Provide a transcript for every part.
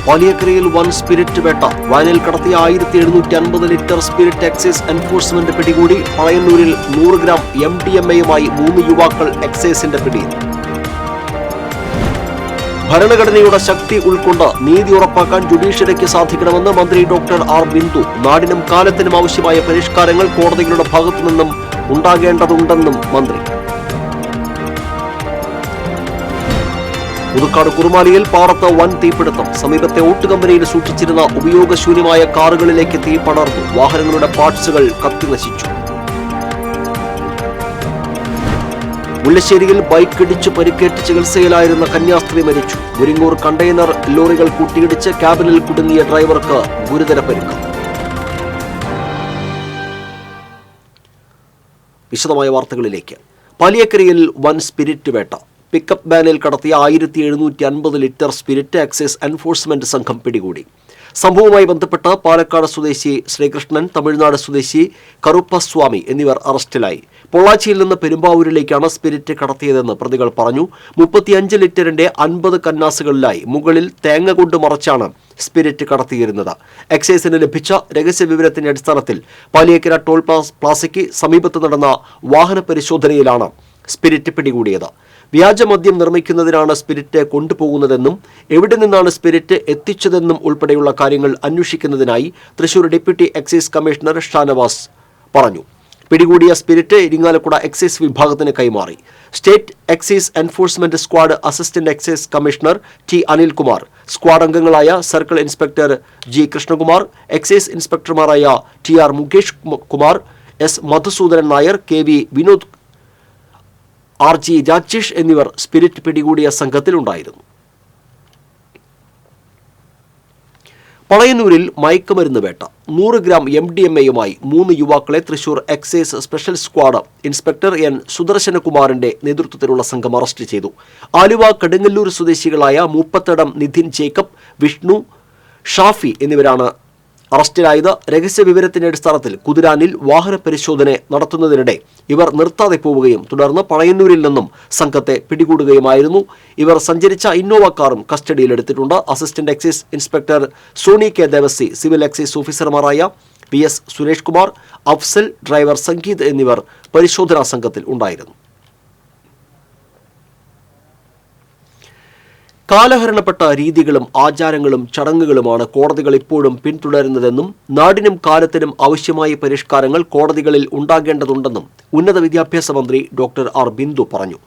പാലിയക്കരയിൽ വൻ സ്പിരിറ്റ് വേട്ട. വയലിൽ കടത്തിയ 1750 ലിറ്റർ സ്പിരിറ്റ് എക്സൈസ് എൻഫോഴ്സ്മെന്റ് പിടികൂടി. പഴയന്നൂരിൽ 100 ഗ്രാം MDMA-യുമായി 3 യുവാക്കൾ എക്സൈസിന്റെ പിടിയിൽ. ഭരണഘടനയുടെ ശക്തി ഉൾക്കൊണ്ട് നീതി ഉറപ്പാക്കാൻ ജുഡീഷ്യറിക്ക് സാധിക്കണമെന്ന് മന്ത്രി ഡോക്ടർ ആർ ബിന്ദു. നാടിനും കാലത്തിനും ആവശ്യമായ പരിഷ്കാരങ്ങൾ കോടതികളുടെ ഭാഗത്തുനിന്നും ഉണ്ടാകേണ്ടതുണ്ടെന്നും മന്ത്രി. പുതുക്കാട് കുറുമാലിയിൽ പാറത്ത് വൻ തീപിടുത്തം. സമീപത്തെ ഓട്ട് കമ്പനിയിൽ സൂക്ഷിച്ചിരുന്ന ഉപയോഗശൂന്യമായ കാറുകളിലേക്ക് തീ പടർന്നു. വാഹനങ്ങളുടെ പാർട്സുകൾ കത്തിനശിച്ചു. മുല്ലശ്ശേരിയിൽ ബൈക്ക് ഇടിച്ച് പരിക്കേറ്റ് ചികിത്സയിലായിരുന്ന കന്യാസ്ത്രീ മരിച്ചു. മുരിങ്ങൂർ കണ്ടെയ്നർ ലോറികൾ കൂട്ടിയിടിച്ച് ക്യാബിനിൽ കുടുങ്ങിയ ഡ്രൈവർക്ക് ഗുരുതര പരിക്ക്. വിശദമായ വാർത്തകളിലേക്ക്. പാലിയക്കരയിൽ വൻ സ്പിരിറ്റ് വേട്ട. പിക്കപ്പ് വാനിൽ കടത്തിയ 1750 ലിറ്റർ സ്പിരിറ്റ് എക്സൈസ് എൻഫോഴ്സ്മെന്റ് സംഘം പിടികൂടി. സംഭവവുമായി ബന്ധപ്പെട്ട് പാലക്കാട് സ്വദേശി ശ്രീകൃഷ്ണൻ, തമിഴ്നാട് സ്വദേശി കറുപ്പസ്വാമി എന്നിവർ അറസ്റ്റിലായി. പൊള്ളാച്ചിയിൽ നിന്ന് പെരുമ്പാവൂരിലേക്കാണ് സ്പിരിറ്റ് കടത്തിയതെന്ന് പ്രതികൾ പറഞ്ഞു. 35 ലിറ്ററിന്റെ 50 കന്നാസുകളിലായി മുകളിൽ തേങ്ങ കൊണ്ട് മറച്ചാണ് സ്പിരിറ്റ് കടത്തിയിരുന്നത്. എക്സൈസിന് ലഭിച്ച രഹസ്യ വിവരത്തിന്റെ അടിസ്ഥാനത്തിൽ പാലിയേക്കര ടോൾ പ്ലാസയ്ക്ക് സമീപത്ത് നടന്ന വാഹന പരിശോധനയിലാണ് സ്പിരിറ്റ് പിടികൂടിയത്. വ്യാജമദ്യം നിർമ്മിക്കുന്നതിനാണ് സ്പിരിറ്റ് കൊണ്ടുപോകുന്നതെന്നും എവിടെ നിന്നാണ് സ്പിരിറ്റ് എത്തിച്ചതെന്നും ഉൾപ്പെടെയുള്ള കാര്യങ്ങൾ അന്വേഷിക്കുന്നതിനായി Thrissur deputy excise commissioner Shanavas പറഞ്ഞു. പിടികൂടിയ സ്പിരിറ്റ് ഇരിങ്ങാലക്കുട എക്സൈസ് വിഭാഗത്തിന് കൈമാറി. State excise enforcement squad assistant excise commissioner T Anilkumar, squad അംഗങ്ങളായ circle inspector G Krishnakumar, excise ഇൻസ്പെക്ടർമാരായ TR Mukesh Kumar, S Madhusoodanan Nair, KV Vinod, RG Rajesh എന്നിവർ സ്പിരിറ്റ് പിടികൂടിയ സംഘത്തിലുണ്ടായിരുന്നു. പഴയന്നൂരിൽ മയക്കുമരുന്ന് വേട്ട. 100 ഗ്രാം MDMA-യുമായി 3 യുവാക്കളെ Thrissur excise special squad inspector N സുദർശനകുമാറിന്റെ നേതൃത്വത്തിലുള്ള സംഘം അറസ്റ്റ് ചെയ്തു. ആലുവ കടുങ്ങല്ലൂർ സ്വദേശികളായ മൂപ്പത്തടം നിധിൻ ജേക്കബ്, വിഷ്ണു, ഷാഫി എന്നിവരാണ് അറസ്റ്റിലായത്. രഹസ്യ വിവരത്തിന്റെ അടിസ്ഥാനത്തിൽ കുതിരാനിൽ വാഹന പരിശോധന നടത്തുന്നതിനിടെ ഇവർ നിർത്താതെ പോവുകയും തുടർന്ന് പഴയന്നൂരിൽ നിന്നും സംഘത്തെ പിടികൂടുകയുമായിരുന്നു. ഇവർ സഞ്ചരിച്ച ഇന്നോവ കാറും കസ്റ്റഡിയിലെടുത്തിട്ടുണ്ട്. Assistant excise inspector Sony K Devassy, civil excise ഓഫീസർമാരായ PS സുരേഷ് കുമാർ, അഫ്സൽ, ഡ്രൈവർ സംഗീത് എന്നിവർ പരിശോധനാ സംഘത്തിൽ ഉണ്ടായിരുന്നു. കാലഹരണപ്പെട്ട രീതികളും ആചാരങ്ങളും ചടങ്ങുകളുമാണ് കോടതികൾ ഇപ്പോഴും പിന്തുടരുന്നതെന്നും നാടിനും കാലത്തിനും ആവശ്യമായ പരിഷ്കാരങ്ങൾ കോടതികളിൽ ഉണ്ടാകേണ്ടതുണ്ടെന്നും ഉന്നത വിദ്യാഭ്യാസ മന്ത്രി ഡോക്ടർ ആർ ബിന്ദു പറഞ്ഞു.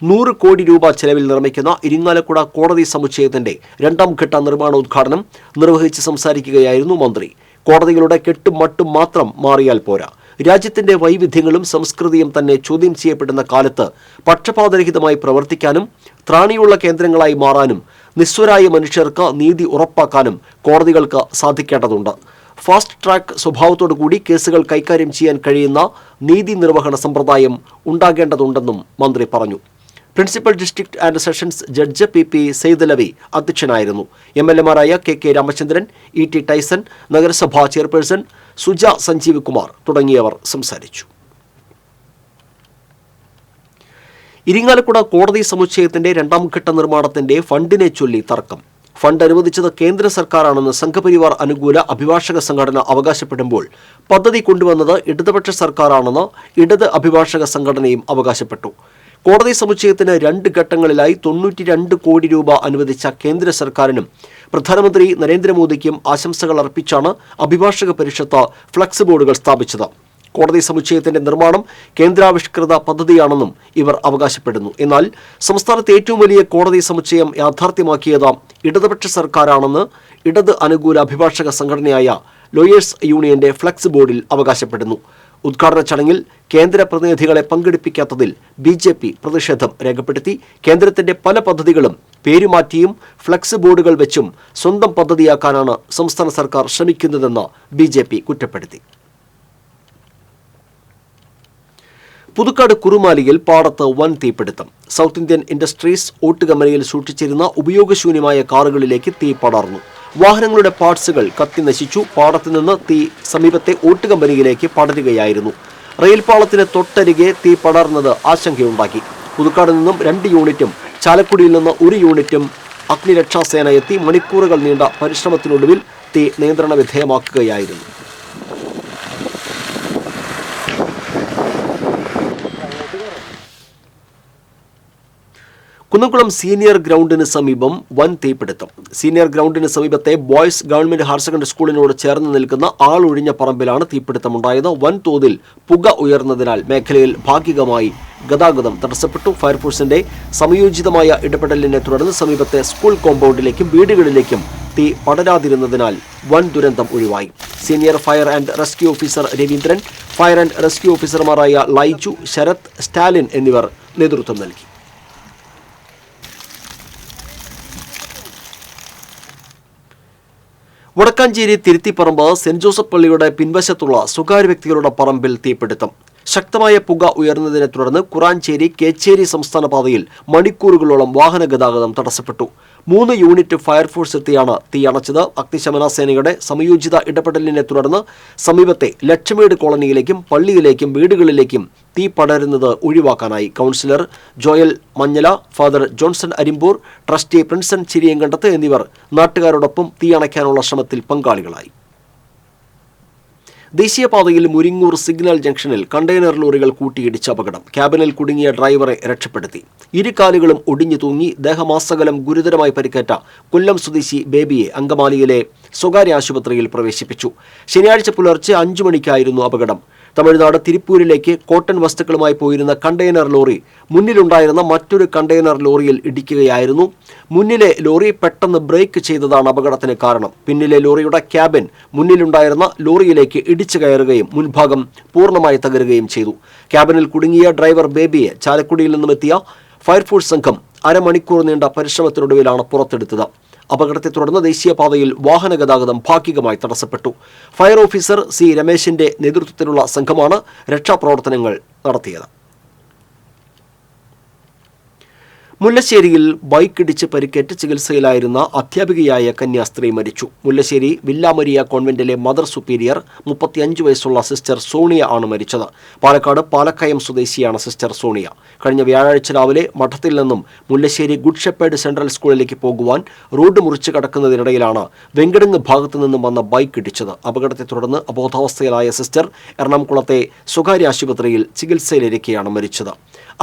100 കോടി രൂപ ചെലവിൽ നിർമ്മിക്കുന്ന ഇരിങ്ങാലക്കുട കോടതി സമുച്ചയത്തിന്റെ 2ാം ഘട്ട നിർമ്മാണോദ്ഘാടനം നിർവഹിച്ച് സംസാരിക്കുകയായിരുന്നു മന്ത്രി. കോടതികളുടെ കെട്ടും മട്ടും മാത്രം മാറിയാൽ പോരാ. രാജ്യത്തിന്റെ വൈവിധ്യങ്ങളും സംസ്കൃതിയും തന്നെ ചോദ്യം ചെയ്യപ്പെടുന്ന കാലത്ത് പക്ഷപാതരഹിതമായി പ്രവർത്തിക്കാനും ത്രാണിയുള്ള കേന്ദ്രങ്ങളായി മാറാനും നിസ്വരായ മനുഷ്യർക്ക് നീതി ഉറപ്പാക്കാനും കോടതികൾക്ക് സാധിക്കേണ്ടതുണ്ട്. ഫാസ്റ്റ് ട്രാക്ക് സ്വഭാവത്തോടുകൂടി കേസുകൾ കൈകാര്യം ചെയ്യാൻ കഴിയുന്ന നീതി നിർവഹണ സമ്പ്രദായം ഉണ്ടാകേണ്ടതുണ്ടെന്നും മന്ത്രി പറഞ്ഞു. Principal district and sessions judge PP Saidalavi അധ്യക്ഷനായിരുന്നു. MLA-മാരായ KK രാമചന്ദ്രൻ, ET ടൈസൺ, നഗരസഭാ ചെയർപേഴ്സൺ സുജ സഞ്ജീവ് കുമാർ തുടങ്ങിയവർ സംസാരിച്ചു. ഇരിങ്ങാലക്കുട കോടതി സമുച്ചയത്തിന്റെ 2ാം ഘട്ട നിർമ്മാണത്തിന്റെ ഫണ്ടിനെ ചൊല്ലി തർക്കം. ഫണ്ട് അനുവദിച്ചത് കേന്ദ്ര സർക്കാരാണെന്ന് സംഘപരിവാർ അനുകൂല അഭിഭാഷക സംഘടന അവകാശപ്പെടുമ്പോൾ പദ്ധതി കൊണ്ടുവന്നത് ഇടതുപക്ഷ സർക്കാരാണെന്ന് ഇടത് അഭിഭാഷക സംഘടനയും അവകാശപ്പെട്ടു. കോടതി സമുച്ചയത്തിന് 2 ഘട്ടങ്ങളിലായി 92 കോടി രൂപ അനുവദിച്ച കേന്ദ്ര സർക്കാരിനും പ്രധാനമന്ത്രി നരേന്ദ്രമോദിക്കും ആശംസകൾ അർപ്പിച്ചാണ് അഭിഭാഷക പരിഷത്ത് ഫ്ലക്സ് ബോർഡുകൾ സ്ഥാപിച്ചത്. കോടതി സമുച്ചയത്തിന്റെ നിർമ്മാണം കേന്ദ്രാവിഷ്കൃത പദ്ധതിയാണെന്നും ഇവർ അവകാശപ്പെടുന്നു. എന്നാൽ സംസ്ഥാനത്തെ ഏറ്റവും വലിയ കോടതി സമുച്ചയം യാഥാർത്ഥ്യമാക്കിയത് ഇടതുപക്ഷ സർക്കാരാണെന്ന് ഇടത് അനുകൂല അഭിഭാഷക സംഘടനയായ ലോയേഴ്സ് യൂണിയന്റെ ഫ്ലക്സ് ബോർഡിൽ അവകാശപ്പെടുന്നു. ഉദ്ഘാടന ചടങ്ങിൽ കേന്ദ്ര പ്രതിനിധികളെ പങ്കെടുപ്പിക്കാത്തതിൽ BJP പ്രതിഷേധം രേഖപ്പെടുത്തി. കേന്ദ്രത്തിന്റെ പല പദ്ധതികളും പേരുമാറ്റിയും ഫ്ലക്സ് ബോർഡുകൾ വെച്ചും സ്വന്തം പദ്ധതിയാക്കാനാണ് സംസ്ഥാന സർക്കാർ ശ്രമിക്കുന്നതെന്ന് BJP കുറ്റപ്പെടുത്തി. പുതുക്കാട് കുറുമാലിയിൽ പാടത്ത് വൻ തീപിടുത്തം. സൗത്ത് ഇന്ത്യൻ ഇൻഡസ്ട്രീസ് ഓട്ട് കമ്പനിയിൽ സൂക്ഷിച്ചിരുന്ന ഉപയോഗശൂന്യമായ കാറുകളിലേക്ക് തീ പടർന്നു. വാഹനങ്ങളുടെ പാർട്സുകൾ കത്തിനശിച്ചു. പാടത്തു നിന്ന് തീ സമീപത്തെ ഓട്ട് കമ്പനിയിലേക്ക് പടരുകയായിരുന്നു. റെയിൽപാളത്തിന് തൊട്ടരികെ തീ പടർന്നത് ആശങ്കയുണ്ടാക്കി. പുതുക്കാട് നിന്നും 2 യൂണിറ്റും ചാലക്കുടിയിൽ നിന്ന് 1 യൂണിറ്റും അഗ്നിരക്ഷാസേന എത്തി മണിക്കൂറുകൾ നീണ്ട പരിശ്രമത്തിനൊടുവിൽ തീ നിയന്ത്രണ വിധേയമാക്കുകയായിരുന്നു. കുന്നംകുളം സീനിയർ ഗ്രൗണ്ടിന് സമീപം വൻ തീപിടുത്തം. സീനിയർ ഗ്രൗണ്ടിന് സമീപത്തെ ബോയ്സ് ഗവൺമെന്റ് ഹയർ സെക്കൻഡറി സ്കൂളിനോട് ചേർന്ന് നിൽക്കുന്ന ആളൊഴിഞ്ഞ പറമ്പിലാണ് തീപിടുത്തമുണ്ടായത്. വൻതോതിൽ പുക ഉയർന്നതിനാൽ മേഖലയിൽ ഭാഗികമായി ഗതാഗതം തടസ്സപ്പെട്ടു. ഫയർഫോഴ്സിന്റെ സമയോചിതമായ ഇടപെടലിനെ തുടർന്ന് സമീപത്തെ സ്കൂൾ കോമ്പൗണ്ടിലേക്കും വീടുകളിലേക്കും തീ പടരാതിരുന്നതിനാൽ വൻ ദുരന്തം ഒഴിവായി. Senior fire and rescue officer Raveendran, fire and rescue ഓഫീസർമാരായ ലൈജു, ശരത്, സ്റ്റാലിൻ എന്നിവർ നേതൃത്വം നൽകി. വടക്കാഞ്ചേരി തിരുത്തിപ്പറമ്പ് സെന്റ് ജോസഫ് പള്ളിയുടെ പിൻവശത്തുള്ള സ്വകാര്യ വ്യക്തികളുടെ പറമ്പിൽ തീപിടുത്തം. ശക്തമായ പുക ഉയർന്നതിനെ തുടർന്ന് കുറാഞ്ചേരി കേച്ചേരി സംസ്ഥാന പാതയിൽ മണിക്കൂറുകളോളം വാഹന ഗതാഗതം തടസ്സപ്പെട്ടു. 3 യൂണിറ്റ് ഫയർഫോഴ്സ് എത്തിയാണ് തീ അണച്ചത്. അഗ്നിശമന സേനയുടെ സമയോചിത ഇടപെടലിനെ തുടർന്ന് സമീപത്തെ ലക്ഷമേട് കോളനിയിലേക്കും പള്ളിയിലേക്കും വീടുകളിലേക്കും തീ പടരുന്നത് ഒഴിവാക്കാനായി. Councillor Joel Manjala, father Johnson Arimbur, trustee Prinson Chiriyankandath എന്നിവർ നാട്ടുകാരോടൊപ്പം തീ അണയ്ക്കാനുള്ള ശ്രമത്തിൽ പങ്കാളികളായി. ദേശീയപാതയിൽ മുരിങ്ങൂർ സിഗ്നൽ ജംഗ്ഷനിൽ കണ്ടെയ്നർ ലോറികൾ കൂട്ടിയിടിച്ച അപകടം. ക്യാബിനിൽ കുടുങ്ങിയ ഡ്രൈവറെ രക്ഷപ്പെടുത്തി. ഇരുകാലുകളും ഒടിഞ്ഞു തൂങ്ങി ദേഹമാസകലം ഗുരുതരമായി പരിക്കേറ്റ കൊല്ലം സ്വദേശി ബേബിയെ അങ്കമാലിയിലെ സ്വകാര്യ ആശുപത്രിയിൽ പ്രവേശിപ്പിച്ചു. ശനിയാഴ്ച പുലർച്ചെ 5 മണിക്കായിരുന്നു അപകടം. തമിഴ്നാട് തിരുപ്പൂരിലേക്ക് കോട്ടൺ വസ്തുക്കളുമായി പോയിരുന്ന കണ്ടെയ്നർ ലോറി മുന്നിലുണ്ടായിരുന്ന മറ്റൊരു കണ്ടെയ്നർ ലോറിയിൽ ഇടിക്കുകയായിരുന്നു. മുന്നിലെ ലോറി പെട്ടെന്ന് ബ്രേക്ക് ചെയ്തതാണ് അപകടത്തിന് കാരണം. പിന്നിലെ ലോറിയുടെ ക്യാബിൻ മുന്നിലുണ്ടായിരുന്ന ലോറിയിലേക്ക് ഇടിച്ചു കയറുകയും മുൻഭാഗം പൂർണ്ണമായി തകരുകയും ചെയ്തു. ക്യാബിനിൽ കുടുങ്ങിയ ഡ്രൈവർ ബേബിയെ ചാലക്കുടിയിൽ നിന്നുമെത്തിയ ഫയർഫോഴ്സ് സംഘം അരമണിക്കൂർ നീണ്ട പരിശ്രമത്തിനൊടുവിലാണ് പുറത്തെടുത്തത്. അപകടത്തെ തുടർന്ന് ദേശീയപാതയിൽ വാഹന ഗതാഗതം ഭാഗികമായി തടസ്സപ്പെട്ടു. ഫയർ ഓഫീസർ സി രമേശിന്റെ നേതൃത്വത്തിലുള്ള സംഘമാണ് രക്ഷാപ്രവർത്തനങ്ങൾ നടത്തിയത്. മുല്ലശ്ശേരിയിൽ ബൈക്കിടിച്ച് പരിക്കേറ്റ് ചികിത്സയിലായിരുന്ന അധ്യാപികയായ കന്യാസ്ത്രീ മരിച്ചു. മുല്ലശ്ശേരി വില്ലാമരിയ കോൺവെന്റിലെ മദർ സുപ്പീരിയർ 35 വയസ്സുള്ള സിസ്റ്റർ സോണിയ ആണ് മരിച്ചത്. പാലക്കാട് പാലക്കയം സ്വദേശിയാണ് സിസ്റ്റർ സോണിയ. കഴിഞ്ഞ വ്യാഴാഴ്ച രാവിലെ മഠത്തിൽ നിന്നും മുല്ലശ്ശേരി ഗുഡ് ഷെപ്പേർഡ് സെൻട്രൽ സ്കൂളിലേക്ക് പോകുവാൻ റോഡ് മുറിച്ച് കടക്കുന്നതിനിടയിലാണ് വെങ്കടങ്ങ് ഭാഗത്തു നിന്നും വന്ന ബൈക്ക് ഇടിച്ചത്. അപകടത്തെ തുടർന്ന് അബോധാവസ്ഥയിലായ സിസ്റ്റർ എറണാകുളത്തെ സ്വകാര്യ ആശുപത്രിയിൽ ചികിത്സയിലിരിക്കെയാണ് മരിച്ചത്.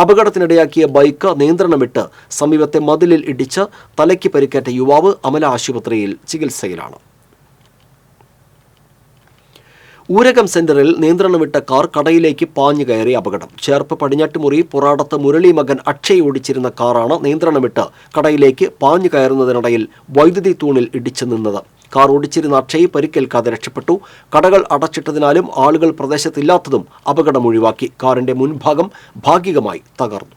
അപകടത്തിനിടയാക്കിയ ബൈക്ക് നിയന്ത്രണം വിട്ട് സമീപത്തെ മതിലിൽ ഇടിച്ച് തലയ്ക്ക് പരിക്കേറ്റ യുവാവ് അമല ആശുപത്രിയിൽ ചികിത്സയിലാണ്. ഊരകം സെന്ററിൽ നിയന്ത്രണം വിട്ട കാർ കടയിലേക്ക് പാഞ്ഞു കയറി അപകടം. ചേർപ്പ് പടിഞ്ഞാറ്റുമുറി പുറാടത്ത് മുരളി മകൻ അക്ഷയ് ഓടിച്ചിരുന്ന കാറാണ് നിയന്ത്രണം വിട്ട് കടയിലേക്ക് പാഞ്ഞു കയറുന്നതിനിടയിൽ വൈദ്യുതി തൂണിൽ ഇടിച്ചു നിന്നത്. കാർ ഓടിച്ചിരുന്ന അക്ഷയ് പരിക്കേൽക്കാതെ രക്ഷപ്പെട്ടു. കടകൾ അടച്ചിട്ടതിനാലും ആളുകൾ പ്രദേശത്തില്ലാത്തതും അപകടം ഒഴിവാക്കി. കാറിന്റെ മുൻഭാഗം ഭാഗികമായി തകർന്നു.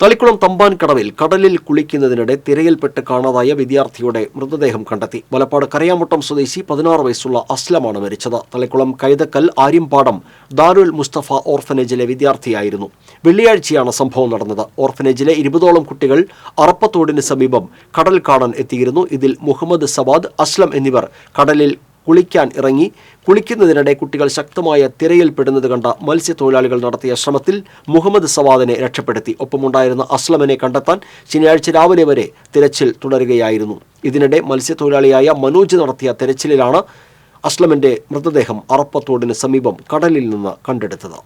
തളിക്കുളം തമ്പാൻകടവിൽ കടലിൽ കുളിക്കുന്നതിനിടെ തിരയിൽപ്പെട്ട് കാണാതായ വിദ്യാർത്ഥിയുടെ മൃതദേഹം കണ്ടെത്തി. വലപ്പാട് കരയാമുട്ടം സ്വദേശി 16 വയസ്സുള്ള അസ്ലമാണ് മരിച്ചത്. തളിക്കുളം കൈതക്കൽ ആര്യമ്പാടം ദാരുൽ മുസ്തഫ ഓർഫനേജിലെ വിദ്യാർത്ഥിയായിരുന്നു. വെള്ളിയാഴ്ചയാണ് സംഭവം നടന്നത്. ഓർഫനേജിലെ 20ഓളം കുട്ടികൾ അറപ്പത്തോടിന് സമീപം കടൽ കാണാൻ എത്തിയിരുന്നു. ഇതിൽ മുഹമ്മദ് സവാദ്, അസ്ലം എന്നിവർ കടലിൽ കുളിക്കാൻ ഇറങ്ങി. കുളിക്കുന്നതിനിടെ കുട്ടികൾ ശക്തമായ തിരയിൽപ്പെടുന്നത് കണ്ട മത്സ്യത്തൊഴിലാളികൾ നടത്തിയ ശ്രമത്തിൽ മുഹമ്മദ് സവാദിനെ രക്ഷപ്പെടുത്തി. ഒപ്പമുണ്ടായിരുന്ന അസ്ലമിനെ കണ്ടെത്താൻ ശനിയാഴ്ച രാവിലെ വരെ തിരച്ചിൽ തുടരുകയായിരുന്നു. ഇതിനിടെ മത്സ്യത്തൊഴിലാളിയായ മനോജ് നടത്തിയ തിരച്ചിലിലാണ് അസ്ലമിന്റെ മൃതദേഹം അറപ്പത്തോടിന് സമീപം കടലിൽ നിന്ന് കണ്ടെടുത്തത്.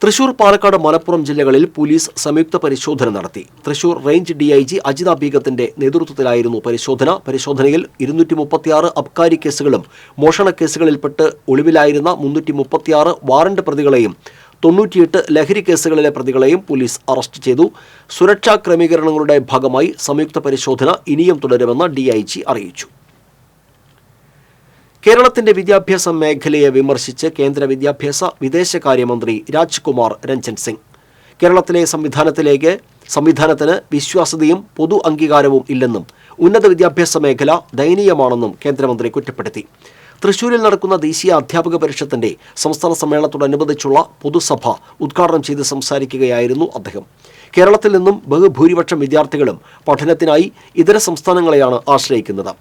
തൃശൂർ, പാലക്കാട്, മലപ്പുറം ജില്ലകളിൽ പോലീസ് സംയുക്ത പരിശോധന നടത്തി. തൃശൂർ റേഞ്ച് DIG അജിത ബീഗത്തിന്റെ നേതൃത്വത്തിലായിരുന്നു പരിശോധനയിൽ 236 അബ്കാരി കേസുകളും മോഷണ കേസുകളിൽപ്പെട്ട് ഒളിവിലായിരുന്ന 336 വാറണ്ട് പ്രതികളെയും 98 ലഹരി കേസുകളിലെ പ്രതികളെയും പോലീസ് അറസ്റ്റ് ചെയ്തു. സുരക്ഷാ ക്രമീകരണങ്ങളുടെ ഭാഗമായി സംയുക്ത പരിശോധന ഇനിയും തുടരുമെന്ന് DIG അറിയിച്ചു. കേരളത്തിന്റെ വിദ്യാഭ്യാസ മേഖലയെ വിമർശിച്ച് കേന്ദ്ര വിദ്യാഭ്യാസ വിദേശകാര്യമന്ത്രി രാജ്കുമാർ രഞ്ജൻ സിംഗ്. കേരളത്തിലെ സംവിധാനത്തിന് വിശ്വാസ്യതയും പൊതു അംഗീകാരവും ഇല്ലെന്നും ഉന്നത വിദ്യാഭ്യാസ മേഖല ദയനീയമാണെന്നും കേന്ദ്രമന്ത്രി കുറ്റപ്പെടുത്തി. തൃശൂരിൽ നടക്കുന്ന ദേശീയ അധ്യാപക പരിഷത്തിന്റെ സംസ്ഥാന സമ്മേളനത്തോടനുബന്ധിച്ചുള്ള പൊതുസഭ ഉദ്ഘാടനം ചെയ്ത് സംസാരിക്കുകയായിരുന്നു അദ്ദേഹം. കേരളത്തിൽ നിന്നും ബഹുഭൂരിപക്ഷം വിദ്യാർത്ഥികളും പഠനത്തിനായി ഇതര സംസ്ഥാനങ്ങളെയാണ് ആശ്രയിക്കുന്നത്.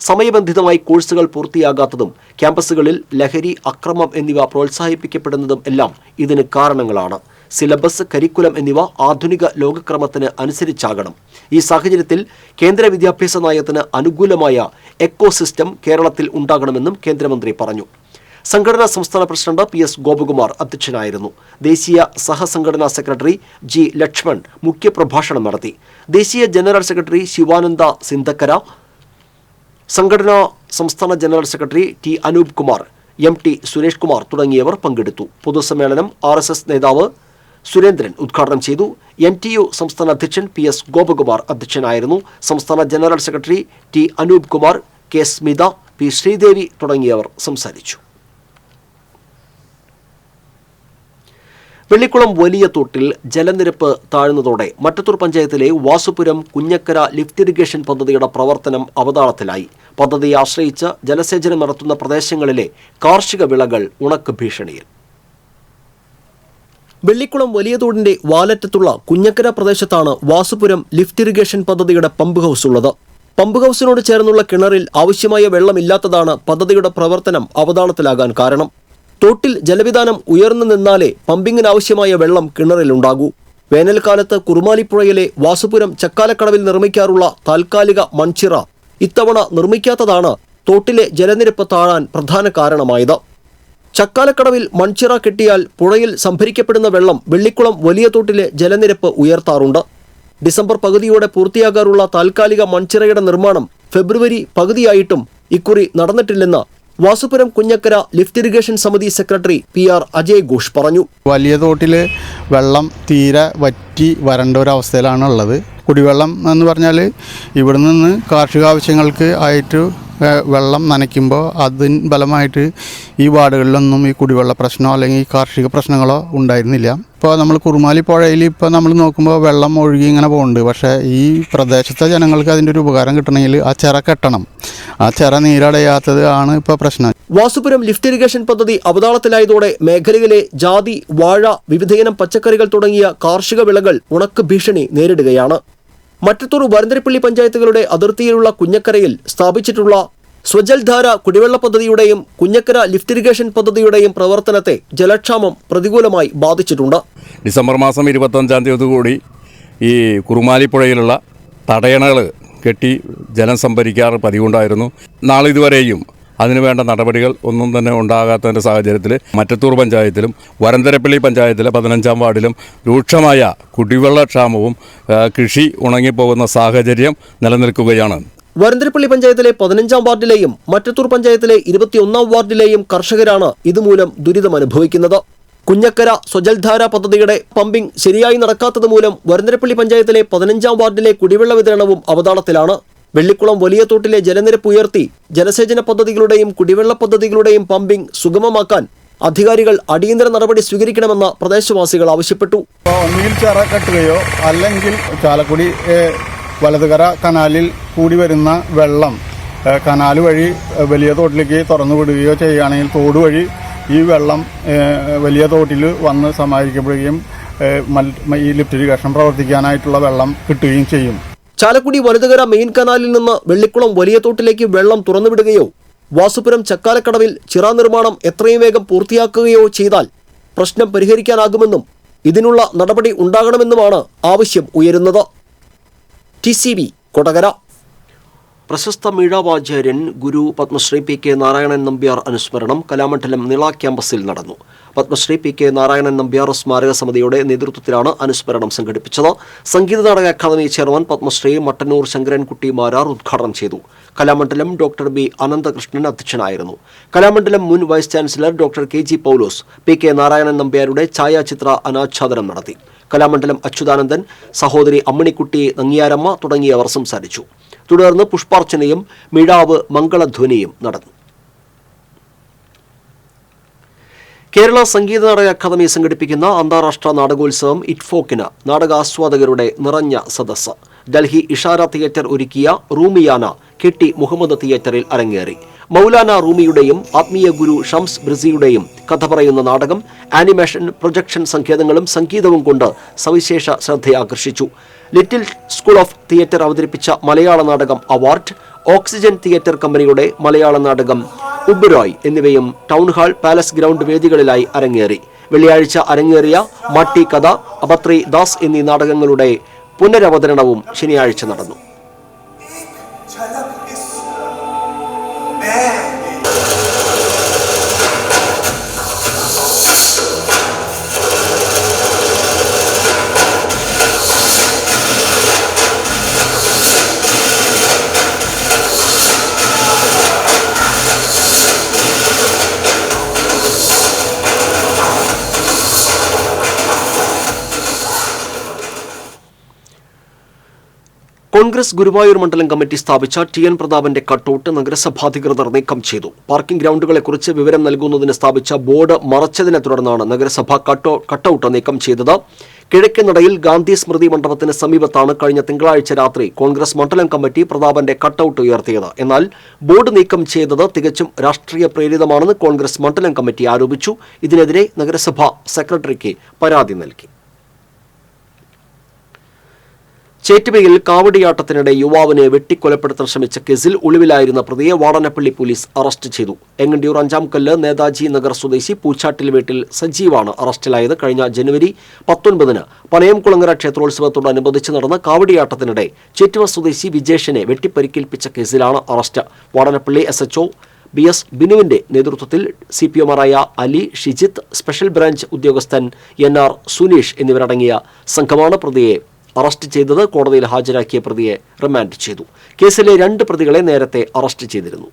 സമയബന്ധിതമായി കോഴ്സുകൾ പൂർത്തിയാകാത്തതും ക്യാമ്പസുകളിൽ ലഹരി, അക്രമം എന്നിവ പ്രോത്സാഹിപ്പിക്കപ്പെടുന്നതും എല്ലാം ഇതിന് കാരണങ്ങളാണ്. സിലബസ്, കരിക്കുലം എന്നിവ ആധുനിക ലോകക്രമത്തിന് അനുസരിച്ചാകണം. ഈ സാഹചര്യത്തിൽ കേന്ദ്ര വിദ്യാഭ്യാസ നയത്തിന് അനുകൂലമായ എക്കോസിസ്റ്റം കേരളത്തിൽ ഉണ്ടാകണമെന്നും കേന്ദ്രമന്ത്രി പറഞ്ഞു. സംഘടനാ സംസ്ഥാന പ്രസിഡന്റ് PS ഗോപകുമാർ അധ്യക്ഷനായിരുന്നു. ദേശീയ സഹസംഘടനാ സെക്രട്ടറി G ലക്ഷ്മൺ മുഖ്യപ്രഭാഷണം നടത്തി. ദേശീയ ജനറൽ സെക്രട്ടറി ശിവാനന്ദ സിന്ധക്കര, സംഘടനാ സംസ്ഥാന general secretary T Anoop Kumar, MT Suresh Kumar തുടങ്ങിയവർ പങ്കെടുത്തു. പൊതുസമ്മേളനം RSS നേതാവ് സുരേന്ദ്രൻ ഉദ്ഘാടനം ചെയ്തു. NTU സംസ്ഥാന അധ്യക്ഷൻ PS ഗോപകുമാർ അധ്യക്ഷനായിരുന്നു. സംസ്ഥാന general secretary T Anoop Kumar, K Smitha, P Sreedevi തുടങ്ങിയവർ സംസാരിച്ചു. വെള്ളിക്കുളം വലിയ തോട്ടിൽ ജലനിരപ്പ് താഴ്ന്നതോടെ മറ്റത്തൂർ പഞ്ചായത്തിലെ വാസുപുരം കുഞ്ഞക്കര ലിഫ്റ്റ് ഇറിഗേഷൻ പദ്ധതിയുടെ പ്രവർത്തനം അവതാളത്തിലായി. പദ്ധതിയെ ആശ്രയിച്ച് ജലസേചനം നടത്തുന്ന പ്രദേശങ്ങളിലെ കാർഷിക വിളകൾ ഉണക്ക് ഭീഷണിയിൽ. വെള്ളിക്കുളം വലിയ തോടിന്റെ വാലറ്റത്തുള്ള കുഞ്ഞക്കര പ്രദേശത്താണ് വാസുപുരം ലിഫ്റ്റ് ഇറിഗേഷൻ പദ്ധതിയുടെ പമ്പ് ഹൗസ് ഉള്ളത്. പമ്പ് ഹൗസിനോട് ചേർന്നുള്ള കിണറിൽ ആവശ്യമായ വെള്ളമില്ലാത്തതാണ് പദ്ധതിയുടെ പ്രവർത്തനം അവതാളത്തിലാകാൻ കാരണം. തോട്ടിൽ ജലവിധാനം ഉയർന്നു നിന്നാലേ പമ്പിങ്ങിനാവശ്യമായ വെള്ളം കിണറിലുണ്ടാകൂ. വേനൽക്കാലത്ത് കുറുമാലിപ്പുഴയിലെ വാസുപുരം ചക്കാലക്കടവിൽ നിർമ്മിക്കാറുള്ള താൽക്കാലിക മൺചിറ ഇത്തവണ നിർമ്മിക്കാത്തതാണ് തോട്ടിലെ ജലനിരപ്പ് താഴാൻ പ്രധാന കാരണമായത്. ചക്കാലക്കടവിൽ മൺചിറ കെട്ടിയാൽ പുഴയിൽ സംഭരിക്കപ്പെടുന്ന വെള്ളം വെള്ളിക്കുളം വലിയ തോട്ടിലെ ജലനിരപ്പ് ഉയർത്താറുണ്ട്. ഡിസംബർ പകുതിയോടെ പൂർത്തിയാകാറുള്ള താൽക്കാലിക മൺചിറയുടെ നിർമ്മാണം ഫെബ്രുവരി പകുതിയായിട്ടും ഇക്കുറി നടന്നിട്ടില്ലെന്ന് വാസുപുരം കുഞ്ഞക്കര ലിഫ്റ്റ് ഇറിഗേഷൻ സമിതി സെക്രട്ടറി PR അജയ് ഘോഷ് പറഞ്ഞു. വലിയ തോട്ടിൽ വെള്ളം തീരെ വറ്റി വരണ്ട ഒരവസ്ഥയിലാണ് ഉള്ളത്. കുടിവെള്ളം എന്ന് പറഞ്ഞാൽ ഇവിടെ നിന്ന് കാർഷിക ആവശ്യങ്ങൾക്ക് ആയിട്ട് വെള്ളം നനയ്ക്കുമ്പോൾ അതിന് ഫലമായിട്ട് ഈ വാർഡുകളിലൊന്നും ഈ കുടിവെള്ള പ്രശ്നമോ അല്ലെങ്കിൽ കാർഷിക പ്രശ്നങ്ങളോ ഉണ്ടായിരുന്നില്ല. ഇപ്പോൾ നമ്മൾ കുറുമാലി പുഴയിൽ ഇപ്പോൾ നമ്മൾ നോക്കുമ്പോൾ വെള്ളം ഒഴുകി ഇങ്ങനെ പോകുന്നുണ്ട്. പക്ഷേ ഈ പ്രദേശത്തെ ജനങ്ങൾക്ക് അതിൻ്റെ ഒരു ഉപകാരം കിട്ടണമെങ്കിൽ ആ ചിറ കെട്ടണം. ആ ചിറ നീരടയാത്തത് ആണ് ഇപ്പോൾ പ്രശ്നം. വാസുപുരം ലിഫ്റ്റ് ഇറിഗേഷൻ പദ്ധതി അവതാളത്തിലായതോടെ മേഖലയിലെ ജാതി, വാഴ, വിവിധയിനം പച്ചക്കറികൾ തുടങ്ങിയ കാർഷിക വിളകൾ ഉണക്ക് ഭീഷണി നേരിടുകയാണ്. മറ്റത്തൂർ വരന്തരപ്പള്ളി പഞ്ചായത്തുകളുടെ അതിർത്തിയിലുള്ള കുഞ്ഞക്കരയിൽ സ്ഥാപിച്ചിട്ടുള്ള സ്വജൽധാര കുടിവെള്ള പദ്ധതിയുടെയും കുഞ്ഞക്കര ലിഫ്റ്റ് ഇറിഗേഷൻ പദ്ധതിയുടെയും പ്രവർത്തനത്തെ ജലക്ഷാമം പ്രതികൂലമായി ബാധിച്ചിട്ടുണ്ട്. ഡിസംബർ മാസം 25-ാം തീയതി കൂടി ഈ കുറുമാലിപ്പുഴയിലുള്ള തടയണകൾ കെട്ടി ജലം സംഭരിക്കാറ് പതിവുണ്ടായിരുന്നു. നാളിതുവരെയും അതിനുവേണ്ട നടപടികൾ ഒന്നും തന്നെ ഉണ്ടാകാത്തതിൻ്റെ സാഹചര്യത്തിൽ മറ്റത്തൂർ പഞ്ചായത്തിലും വരന്തരപ്പള്ളി പഞ്ചായത്തിലെ 15-ാം വാർഡിലും രൂക്ഷമായ കുടിവെള്ളക്ഷാമവും കൃഷി ഉണങ്ങിപ്പോകുന്ന സാഹചര്യം നിലനിൽക്കുകയാണ്. വരന്തരപ്പള്ളി പഞ്ചായത്തിലെ 15-ാം വാർഡിലെയും മറ്റത്തൂർ പഞ്ചായത്തിലെ 21-ാം വാർഡിലെയും കർഷകരാണ് ഇതുമൂലം ദുരിതമനുഭവിക്കുന്നത്. കുഞ്ഞക്കര സ്വജൽധാര പദ്ധതിയുടെ പമ്പിംഗ് ശരിയായി നടക്കാത്തത് മൂലം വരന്തരപ്പള്ളി പഞ്ചായത്തിലെ 15-ാം വാർഡിലെ കുടിവെള്ള വിതരണവും അവതാളത്തിലാണ്. വെള്ളിക്കുളം വലിയ തോട്ടിലെ ജലനിരപ്പ് ഉയർത്തി ജലസേചന പദ്ധതികളുടെയും കുടിവെള്ള പദ്ധതികളുടെയും പമ്പിംഗ് സുഗമമാക്കാൻ അധികാരികൾ അടിയന്തര നടപടി സ്വീകരിക്കണമെന്ന് പ്രദേശവാസികൾ ആവശ്യപ്പെട്ടു. ഒന്നുകിൽ ചിറ കെട്ടുകയോ അല്ലെങ്കിൽ ചാലക്കുടി വലതുകര കനാലിൽ കൂടി വരുന്ന വെള്ളം കനാൽ വഴി വലിയ തോട്ടിലേക്ക് തുറന്നു വിടുകയോ ചെയ്യുകയാണെങ്കിൽ തോട് വഴി ഈ വെള്ളം വലിയ തോട്ടിൽ വന്ന് സമാഹരിക്കപ്പെടുകയും ഈ ലിഫ്റ്റ് ഇറിഗേഷൻ പ്രവർത്തിക്കാനായിട്ടുള്ള വെള്ളം കിട്ടുകയും ചെയ്യും. ചാലക്കുടി വലതുകര മെയിൻ കനാലിൽ നിന്ന് വെള്ളിക്കുളം വലിയ തോട്ടിലേക്ക് വെള്ളം തുറന്നുവിടുകയോ വാസുപുരം ചക്കാലക്കടവിൽ ചിറ നിർമ്മാണം എത്രയും വേഗം പൂർത്തിയാക്കുകയോ ചെയ്താൽ പ്രശ്നം പരിഹരിക്കാനാകുമെന്നും ഇതിനുള്ള നടപടി ഉണ്ടാകണമെന്നുമാണ് ആവശ്യം ഉയരുന്നത്. TCB കൊടകര. പ്രശസ്ത മീഴാവാചാര്യൻ ഗുരു പത്മശ്രീ PK നാരായണൻ നമ്പ്യാർ അനുസ്മരണം കലാമണ്ഡലം നിള ക്യാമ്പസിൽ നടന്നു. പത്മശ്രീ PK നാരായണൻ നമ്പ്യാർ സ്മാരക സമിതിയുടെ നേതൃത്വത്തിലാണ് അനുസ്മരണം സംഘടിപ്പിച്ചത്. സംഗീത നാടക അക്കാദമി ചെയർമാൻ പത്മശ്രീ മട്ടന്നൂർ ശങ്കരൻകുട്ടി മാരാർ ഉദ്ഘാടനം ചെയ്തു. കലാമണ്ഡലം ഡോക്ടർ B അനന്തകൃഷ്ണൻ അധ്യക്ഷനായിരുന്നു. കലാമണ്ഡലം മുൻ വൈസ് ചാൻസലർ ഡോക്ടർ KG പൗലോസ് PK നാരായണൻ നമ്പ്യാരുടെ ഛായാചിത്ര അനാച്ഛാദനം നടത്തി. കലാമണ്ഡലം അച്യുതാനന്ദൻ, സഹോദരി അമ്മണിക്കുട്ടി നങ്ങിയാരമ്മ തുടങ്ങിയവർ സംസാരിച്ചു. തുടർന്ന് പുഷ്പാർച്ചനയും മിഴാവ് മംഗളധ്വനിയും നടന്നു. കേരള സംഗീത നാടക അക്കാദമി സംഘടിപ്പിക്കുന്ന അന്താരാഷ്ട്ര നാടകോത്സവം ഇറ്റ്ഫോക്കിന് നാടകാസ്വാദകരുടെ നിറഞ്ഞ സദസ്സ്. ഡൽഹി ഇഷാര തിയേറ്റർ ഒരുക്കിയ റൂമിയാന KT മുഹമ്മദ് തിയേറ്ററിൽ അരങ്ങേറി. മൗലാന റൂമിയുടെയും ആത്മീയ ഗുരു ഷംസ് ബ്രിസിയുടെയും കഥ പറയുന്ന നാടകം ആനിമേഷൻ, പ്രൊജക്ഷൻ സങ്കേതങ്ങളും സംഗീതവും കൊണ്ട് സവിശേഷ ശ്രദ്ധയാകർഷിച്ചു. ലിറ്റിൽ സ്കൂൾ ഓഫ് തിയേറ്റർ അവതരിപ്പിച്ച മലയാള നാടകം അവാർഡ്, ഓക്സിജൻ തിയേറ്റർ കമ്പനിയുടെ മലയാള നാടകം ഉബ്ബുറോയ് എന്നിവയും ടൗൺഹാൾ, പാലസ് ഗ്രൗണ്ട് വേദികളിലായി അരങ്ങേറി. വെള്ളിയാഴ്ച അരങ്ങേറിയ മട്ടി കഥ, അബത്രി ദാസ് എന്നീ നാടകങ്ങളുടെ പുനരവതരണവും ശനിയാഴ്ച നടന്നു. കോൺഗ്രസ് ഗുരുവായൂർ മണ്ഡലം കമ്മിറ്റി സ്ഥാപിച്ച ടി.എൻ. പ്രതാപന്റെ കട്ടൌട്ട് നഗരസഭാധികൃതർ നീക്കം ചെയ്തു. പാർക്കിംഗ് ഗ്രൗണ്ടുകളെക്കുറിച്ച് വിവരം നൽകുന്നതിന് സ്ഥാപിച്ച ബോർഡ് മറച്ചതിനെ തുടർന്നാണ് നഗരസഭ കട്ടൌട്ട് നീക്കം ചെയ്തത്. കിഴക്കൻ നടയിൽ ഗാന്ധി സ്മൃതി മണ്ഡപത്തിന് സമീപത്താണ് കഴിഞ്ഞ തിങ്കളാഴ്ച രാത്രി കോൺഗ്രസ് മണ്ഡലം കമ്മിറ്റി പ്രതാപന്റെ കട്ടൌട്ട് ഉയർത്തിയത്. എന്നാൽ ബോർഡ് നീക്കം ചെയ്തത് തികച്ചും രാഷ്ട്രീയ പ്രേരിതമാണെന്ന് കോൺഗ്രസ് മണ്ഡലം കമ്മിറ്റി ആരോപിച്ചു. ഇതിനെതിരെ നഗരസഭ സെക്രട്ടറിക്ക് പരാതി നൽകി. ചേറ്റുവയിൽ കാവടിയാട്ടത്തിനിടെ യുവാവിനെ വെട്ടിക്കൊലപ്പെടുത്താൻ ശ്രമിച്ച കേസിൽ ഒളിവിലായിരുന്ന പ്രതിയെ വാടനപ്പള്ളി പോലീസ് അറസ്റ്റ് ചെയ്തു. എങ്ങണ്ടിയൂർ 5-ാം കല്ല് നേതാജി നഗർ സ്വദേശി പൂച്ചാട്ടിൽ വീട്ടിൽ സജീവാണ് അറസ്റ്റിലായത്. കഴിഞ്ഞ ജനുവരി 19-ന് പനയംകുളങ്ങര ക്ഷേത്രോത്സവത്തോടനുബന്ധിച്ച് നടന്ന കാവടിയാട്ടത്തിനിടെ ചേറ്റുവ സ്വദേശി വിജേഷിനെ വെട്ടിപ്പരിക്കേൽപ്പിച്ച കേസിലാണ് അറസ്റ്റ്. വാടനപ്പള്ളി SHO BS ബിനുവിന്റെ നേതൃത്വത്തിൽ CPOമാരായ അലി, ഷിജിത്ത്, സ്പെഷ്യൽ ബ്രാഞ്ച് ഉദ്യോഗസ്ഥൻ NR സുനീഷ് എന്നിവരടങ്ങിയ സംഘമാണ് പ്രതിയെ അറസ്റ്റ് ചെയ്തത്. കോടതിയിൽ ഹാജരാക്കിയ പ്രതിയെ റിമാൻഡ് ചെയ്തു. കേസിലെ 2 പ്രതികളെ നേരത്തെ അറസ്റ്റ് ചെയ്തിരുന്നു.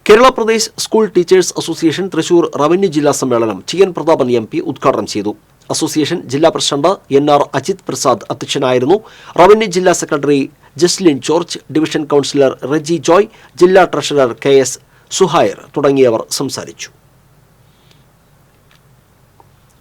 Kerala Pradesh school teachers association Thrissur revenue ജില്ലാ സമ്മേളനം ടി.എൻ. പ്രതാപൻ MP ഉദ്ഘാടനം ചെയ്തു. അസോസിയേഷൻ ജില്ലാ പ്രസിഡന്റ് NR അജിത് പ്രസാദ് അധ്യക്ഷനായിരുന്നു. റവന്യൂ ജില്ലാ secretary Jaslin George, division councillor Reji Joy, ജില്ലാ ട്രഷറർ KS സുഹൈർ തുടങ്ങിയവർ സംസാരിച്ചു.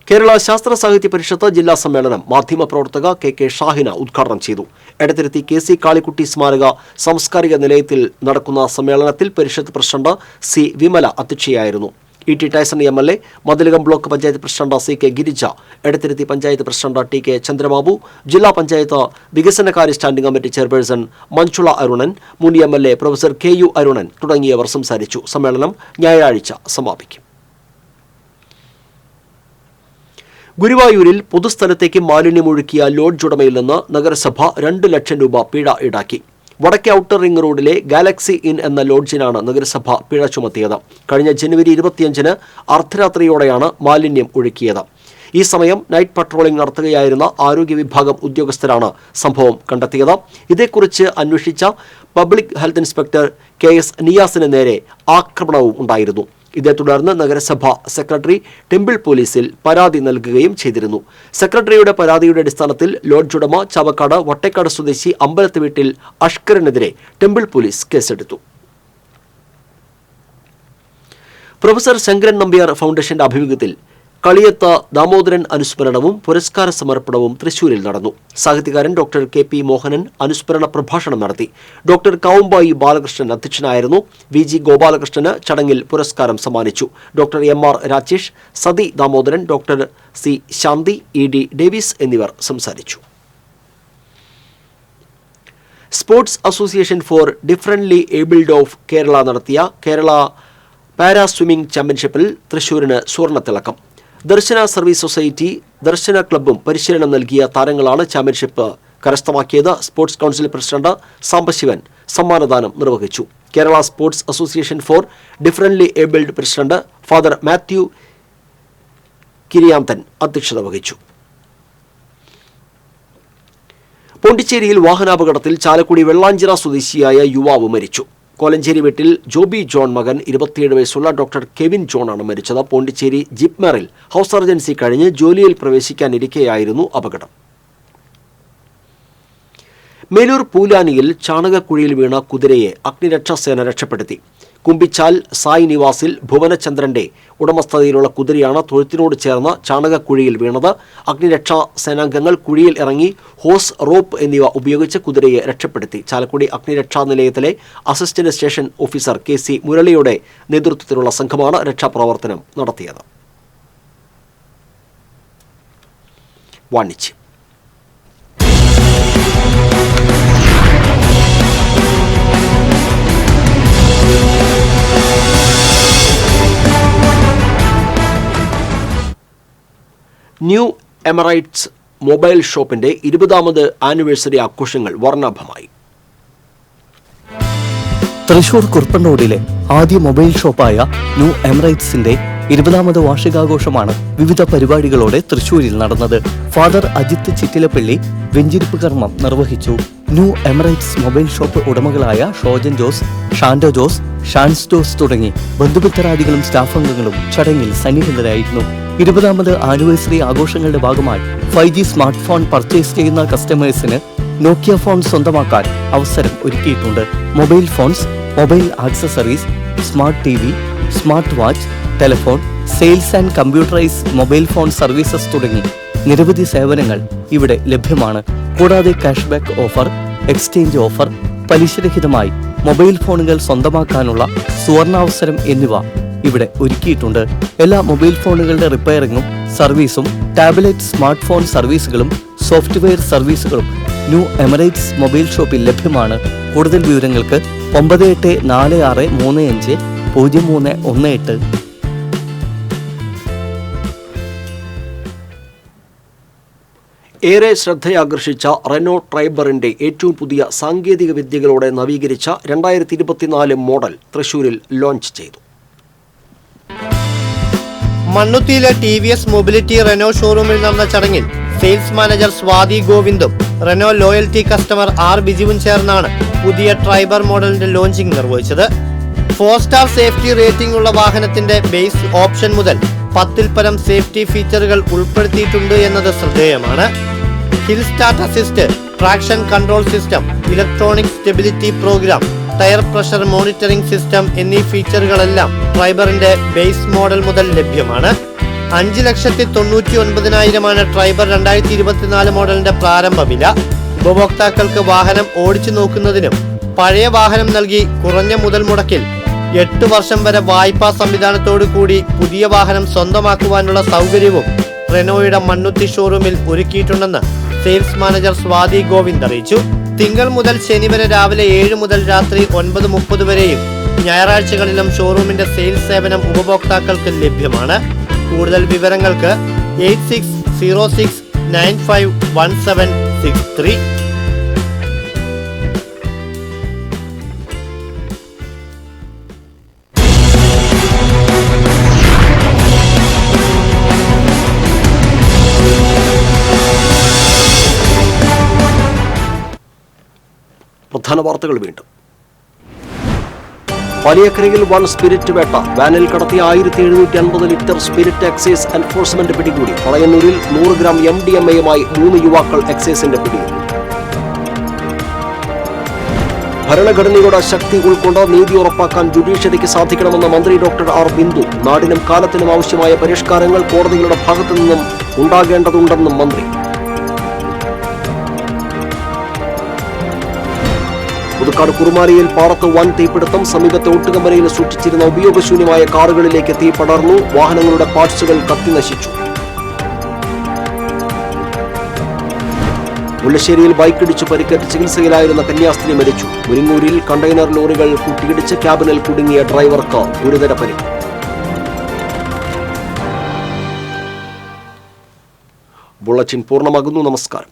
കേരള ശാസ്ത്ര സാഹിത്യ പരിഷത്ത് ജില്ലാ സമ്മേളനം മാധ്യമപ്രവർത്തക KK ഷാഹിന ഉദ്ഘാടനം ചെയ്തു. എടത്തിരുത്തി KC കാളിക്കുട്ടി സ്മാരക സാംസ്കാരിക നിലയത്തിൽ നടക്കുന്ന സമ്മേളനത്തിൽ പരിഷത്ത് പ്രസിഡന്റ് C വിമല അധ്യക്ഷയായിരുന്നു. E.T. Tyson MLA, Mathilakam block panchayat president CK Girija, Edathiruthy panchayat president TK Chandrababu, ജില്ലാ പഞ്ചായത്ത് വികസനകാര്യ standing committee chairperson Manjula Arunan, മുൻ MLA പ്രൊഫസർ KU അരുണൻ തുടങ്ങിയവർ സംസാരിച്ചു. സമ്മേളനം ഞായറാഴ്ച സമാപിക്കും. ഗുരുവായൂരിൽ പൊതുസ്ഥലത്തേക്ക് മാലിന്യമൊഴുക്കിയ ലോഡ്ജ് ഉടമയിൽ നിന്ന് നഗരസഭ 2 ലക്ഷം രൂപ പിഴ ഈടാക്കി. വടക്കേ ഔട്ടർ റിംഗ് റോഡിലെ ഗാലക്സി ഇൻ എന്ന ലോഡ്ജിനാണ് നഗരസഭ പിഴ ചുമത്തിയത്. കഴിഞ്ഞ ജനുവരി 25-ന് അർദ്ധരാത്രിയോടെയാണ് മാലിന്യം ഒഴുക്കിയത്. ഈ സമയം നൈറ്റ് പട്രോളിംഗ് നടത്തുകയായിരുന്ന ആരോഗ്യ വിഭാഗം ഉദ്യോഗസ്ഥരാണ് സംഭവം കണ്ടെത്തിയത്. ഇതേക്കുറിച്ച് അന്വേഷിച്ച public health inspector KS niacin നേരെ ആക്രമണവും ഉണ്ടായിരുന്നു. ഇതേ തുടർന്ന് നഗരസഭ സെക്രട്ടറി ടെമ്പിൾ പോലീസിൽ പരാതി നൽകുകയും ചെയ്തിരുന്നു. സെക്രട്ടറിയുടെ പരാതിയുടെ അടിസ്ഥാനത്തിൽ ലോഡ്ജ് ഉടമ ചാവക്കാട് വട്ടേക്കാട് സ്വദേശി അമ്പലത്ത് വീട്ടിൽ അഷ്കറിനെതിരെ ടെമ്പിൾ പോലീസ് കേസെടുത്തു. പ്രൊഫസർ ശങ്കരൻ നമ്പ്യാർ ഫൗണ്ടേഷന്റെ ആഭിമുഖ്യത്തിൽ കളിയത്ത് ദാമോദരൻ അനുസ്മരണവും പുരസ്കാര സമർപ്പണവും തൃശൂരിൽ നടന്നു. സാഹിത്യകാരൻ ഡോക്ടർ KP മോഹനൻ അനുസ്മരണ പ്രഭാഷണം നടത്തി. ഡോക്ടർ കാവുമ്പായി ബാലകൃഷ്ണൻ അധ്യക്ഷനായിരുന്നു. VG ഗോപാലകൃഷ്ണന് ചടങ്ങിൽ പുരസ്കാരം സമ്മാനിച്ചു. Doctor MR Rajesh, Sathi Damodaran, doctor C Shanthi, ED Davis എന്നിവർ സംസാരിച്ചു. Sports association for differently abled of Kerala നടത്തിയ കേരള പാരാ സ്വിമ്മിംഗ് ചാമ്പ്യൻഷിപ്പിൽ തൃശൂരിന് സ്വർണ്ണത്തിളക്കം. ദർശന സർവീസ് സൊസൈറ്റി, ദർശന ക്ലബ്ബും പരിശീലനം നൽകിയ താരങ്ങളാണ് ചാമ്പ്യൻഷിപ്പ് കരസ്ഥമാക്കിയത്. സ്പോർട്സ് കൗൺസിൽ പ്രസിഡന്റ് സാംബശിവൻ സമ്മാനദാനം നിർവഹിച്ചു. Kerala sports association for differently abled president father Mathew Kiriyanthan അധ്യക്ഷത വഹിച്ചു. പോണ്ടിച്ചേരിയിൽ വാഹനാപകടത്തിൽ ചാലക്കുടി വെള്ളാഞ്ചിറ സ്വദേശിയായ യുവാവ് മരിച്ചു. കോലഞ്ചേരി വീട്ടിൽ ജോബി ജോൺ മകൻ 27 വയസ്സുള്ള ഡോക്ടർ കെവിൻ ജോണാണ് മരിച്ചത്. പോണ്ടിച്ചേരി ജിപ്മറിൽ ഹൗസ് സർജൻസി കഴിഞ്ഞ് ജോലിയിൽ പ്രവേശിക്കാനിരിക്കെയായിരുന്നു അപകടം. മേലൂർ പൂലാനിയിൽ ചാണകക്കുഴിയിൽ വീണ കുതിരയെ അഗ്നിരക്ഷാസേന രക്ഷപ്പെടുത്തി. കുമ്പിച്ചാൽ സായി നിവാസിൽ ഭുവനചന്ദ്രന്റെ ഉടമസ്ഥതയിലുള്ള കുതിരയാണ് തൊഴുത്തിനോട് ചേർന്ന് ചാണകക്കുഴിയിൽ വീണത്. അഗ്നിരക്ഷാ സേനാംഗങ്ങൾ കുഴിയിൽ ഇറങ്ങി ഹോസ്, റോപ്പ് എന്നിവ ഉപയോഗിച്ച് കുതിരയെ രക്ഷപ്പെടുത്തി. ചാലക്കുടി അഗ്നിരക്ഷാ നിലയത്തിലെ അസിസ്റ്റന്റ് സ്റ്റേഷൻ ഓഫീസർ KC മുരളിയുടെ നേതൃത്വത്തിലുള്ള സംഘമാണ് രക്ഷാപ്രവർത്തനം നടത്തിയത്. വാണിജ്യം. ന്യൂ എമറൈറ്റ്സ് മൊബൈൽ ഷോപ്പിന്റെ 20ാമത് ആനിവേഴ്സറി ആഘോഷങ്ങൾ വർണ്ണാഭമായി. തൃശൂർ കുറുപ്പന്നൂരിലെ ആദ്യ മൊബൈൽ ഷോപ്പായ ന്യൂ എമറൈറ്റ്സിന്റെ 20ാമത് വാർഷികാഘോഷമാണ് വിവിധ പരിപാടികളോടെ തൃശൂരിൽ നടന്നത്. ഫാദർ അജിത്ത് ചിറ്റിലപ്പള്ളി വെഞ്ചിരിപ്പ് കർമ്മം നിർവഹിച്ചു. ന്യൂ എമറൈറ്റ്സ് മൊബൈൽ ഷോപ്പ് ഉടമകളായ ഷോജൻ ജോസ്, ഷാൻഡോ ജോസ്, ഷാൻസ് ജോസ് തുടങ്ങി ബന്ധുമിത്രാദികളും സ്റ്റാഫംഗങ്ങളും ചടങ്ങിൽ സന്നിഹിതരായിരുന്നു. 20ാമത് ആനിവേഴ്സറി ആഘോഷങ്ങളുടെ ഭാഗമായി 5G സ്മാർട്ട് ഫോൺ പർച്ചേസ് ചെയ്യുന്ന കസ്റ്റമേഴ്സിന് നോക്കിയ ഫോൺ സ്വന്തമാക്കാൻ അവസരം ഒരുക്കിയിട്ടുണ്ട്. Mobile phones, mobile accessories, smart TV, smart watch, telephone, sales and computerise mobile phone services തുടങ്ങി നിരവധി സേവനങ്ങൾ ഇവിടെ ലഭ്യമാണ്. കൂടാതെ കാഷ്ബാക്ക് ഓഫർ, എക്സ്ചേഞ്ച് ഓഫർ, പലിശരഹിതമായി മൊബൈൽ ഫോണുകൾ സ്വന്തമാക്കാനുള്ള സുവർണാവസരം എന്നിവ ഇവിടെ ഒരുക്കിയിട്ടുണ്ട്. എല്ലാ മൊബൈൽ ഫോണുകളുടെ റിപ്പയറിംഗും സർവീസും ടാബ്ലറ്റ് സ്മാർട്ട് ഫോൺ സർവീസുകളും സോഫ്റ്റ്വെയർ സർവീസുകളും ന്യൂ എമറൈറ്റ്സ് മൊബൈൽ ഷോപ്പിൽ ലഭ്യമാണ്. കൂടുതൽ വിവരങ്ങൾക്ക് 9846350318. ഏറെ ശ്രദ്ധയാകർഷിച്ച റെനോ ട്രൈബറിന്റെ ഏറ്റവും പുതിയ സാങ്കേതിക വിദ്യകളോടെ നവീകരിച്ച 2024 മോഡൽ തൃശൂരിൽ ലോഞ്ച് ചെയ്തു. മണ്ണുത്തിയിലെ TVS മൊബിലിറ്റി റെനോ ഷോറൂമിൽ നടന്ന ചടങ്ങിൽ സെയിൽസ് മാനേജർ സ്വാതി ഗോവിന്ദും റെനോ ലോയൽറ്റി കസ്റ്റമർ R ബിജുവും ചേർന്നാണ് പുതിയ ട്രൈബർ മോഡലിന്റെ ലോഞ്ചിംഗ് നിർവഹിച്ചത്. 4-സ്റ്റാർ സേഫ്റ്റി റേറ്റിംഗ് ഉള്ള വാഹനത്തിന്റെ ബേസ് ഓപ്ഷൻ മുതൽ 10ൽ പരം സേഫ്റ്റി ഫീച്ചറുകൾ ഉൾപ്പെടുത്തിയിട്ടുണ്ട് എന്നത് ശ്രദ്ധേയമാണ്. Hill start assist, traction control system, electronic stability program, tyre pressure monitoring system എന്നീ ഫീച്ചറുകളെല്ലാം ട്രൈബറിന്റെ ബേസ് മോഡൽ മുതൽ ലഭ്യമാണ്. 5,99,000 ട്രൈബർ 2024 മോഡലിന്റെ പ്രാരംഭ വില. ഉപഭോക്താക്കൾക്ക് വാഹനം ഓടിച്ചു നോക്കുന്നതിനും പഴയ വാഹനം നൽകി കുറഞ്ഞ മുതൽ മുടക്കിൽ 8 വർഷം വരെ വായ്പാ സംവിധാനത്തോടു കൂടി പുതിയ വാഹനം സ്വന്തമാക്കുവാനുള്ള സൗകര്യവും റെനോയുടെ മണ്ണുത്തി ഷോറൂമിൽ ഒരുക്കിയിട്ടുണ്ടെന്ന് സെയിൽസ് മാനേജർ സ്വാതി ഗോവിന്ദ് അറിയിച്ചു. തിങ്കൾ മുതൽ ശനി വരെ രാവിലെ 7 മുതൽ രാത്രി 9:30 വരെയും ഞായറാഴ്ചകളിലും ഷോറൂമിന്റെ സെയിൽസ് സേവനം ഉപഭോക്താക്കൾക്ക് ലഭ്യമാണ്. കൂടുതൽ വിവരങ്ങൾക്ക് 8606951763. പ്രധാന വാർത്തകൾ വീണ്ടും. പാലിയക്കരയിൽ വൻ സ്പിരിറ്റ് വേട്ട. വാനിൽ കടത്തിയ 1750 ലിറ്റർ സ്പിരിറ്റ് എക്സൈസ് എൻഫോഴ്സ്മെന്റ് പിടികൂടി. പളയന്നൂരിൽ 100 ഗ്രാം MDMA-യുമായി 3 യുവാക്കൾ എക്സൈസിന്റെ പിടിയിൽ. ഭരണഘടനയുടെ ശക്തി ഉൾക്കൊണ്ട് നീതി ഉറപ്പാക്കാൻ ജുഡീഷ്യറിക്ക് സാധിക്കണമെന്ന് മന്ത്രി ഡോക്ടർ R ബിന്ദു. നാടിനും കാലത്തിനും ആവശ്യമായ പരിഷ്കാരങ്ങൾ കോടതികളുടെ ഭാഗത്തു നിന്നും ഉണ്ടാകേണ്ടതുണ്ടെന്നും മന്ത്രി. പുതുക്കാട് കുറുമാലിയിൽ പാറത്ത് വൻ തീപിടുത്തം. സമീപത്തെ ഒട്ടുകമ്പനിയിൽ സൂക്ഷിച്ചിരുന്ന ഉപയോഗശൂന്യമായ കാറുകളിലേക്ക് തീ പടർന്നു. വാഹനങ്ങളുടെ പാർട്സുകൾ കത്തിനശിച്ചു. മുല്ലശ്ശേരിയിൽ ബൈക്കിടിച്ചു പരിക്കേറ്റ് ചികിത്സയിലായിരുന്ന കന്യാസ്ത്രീ മരിച്ചു. മുരിങ്ങൂരിൽ കണ്ടെയ്നർ ലോറികൾ കൂട്ടിയിടിച്ച് ക്യാബിനിൽ കുടുങ്ങിയ ഡ്രൈവർക്ക് ഗുരുതര പരിക്ക്. ബുള്ളറ്റിൻ പൂർണ്ണമാകുന്നു. നമസ്കാരം.